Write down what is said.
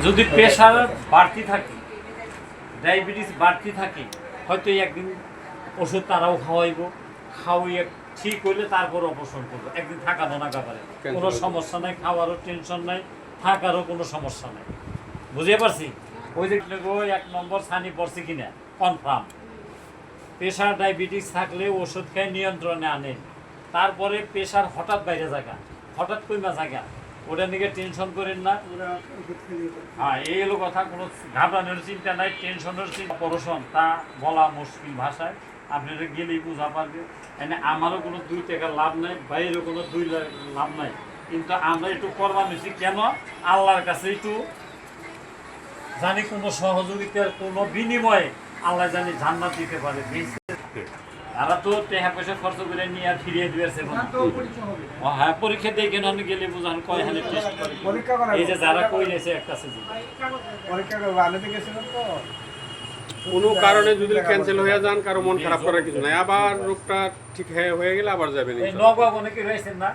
যদি প্রেশার বাড়তি থাকে, ডায়াবেটিস বাড়তি থাকে, হয়তো একদিন ওষুধ তারাও খাওয়াইব, খাওয়াইয়ে ঠিক হইলে তারপর অপারেশন করবো, একদিন থাকা না পারে, কোনো সমস্যা নাই, খাওয়ারও টেনশন নাই, থাকারও কোনো সমস্যা নাই। বুঝতে পারছি? ওই যে এক নম্বর ছানি পড়ছে কিনা কনফার্ম। প্রেশার ডায়াবেটিস থাকলে ওষুধ খেয়ে নিয়ন্ত্রণে আনে, তারপরে প্রেশার হঠাৎ বাইরে জায়গা, হঠাৎ কইমা জায়গা, ওটা নিয়ে টেনশন করেন না। হ্যাঁ, এই হলো কথা, কোনো ঘাবড়ানোর চিন্তা নাই, টেনশনের চিন্তা। অপারেশন তা বলা মুশকিল ভাষায়, আপনারা গেলেই বোঝা পারবে। মানে আমারও কোনো 2 টাকা লাভ নাই, বাইরেও কোনো 2 লাভ নাই, কিন্তু আমরা একটু করবা নিছি কেন, আল্লাহর কাছে একটু জানি কোনো সহযোগিতার কোনো বিনিময়ে আল্লাহ জানি জান্নাত দিতে পারে। তারা তো টাকা পয়সা খরচ করে নিয়ে আর ফিরিয়ে দিয়েছে। হ্যাঁ, পরীক্ষা দিয়ে কেন গেলে বুঝান কয় হাজার টেস্ট করে, এই যে যারা কই নিয়েছে একটা সিজন কোনো কারণে যদি ক্যান্সেল হয়ে যান, কারো মন খারাপ করার কিছু নাই, আবার রোগটা ঠিক হয়ে গেলে আবার যাবেন। নগা অনেকে রয়েছেন না,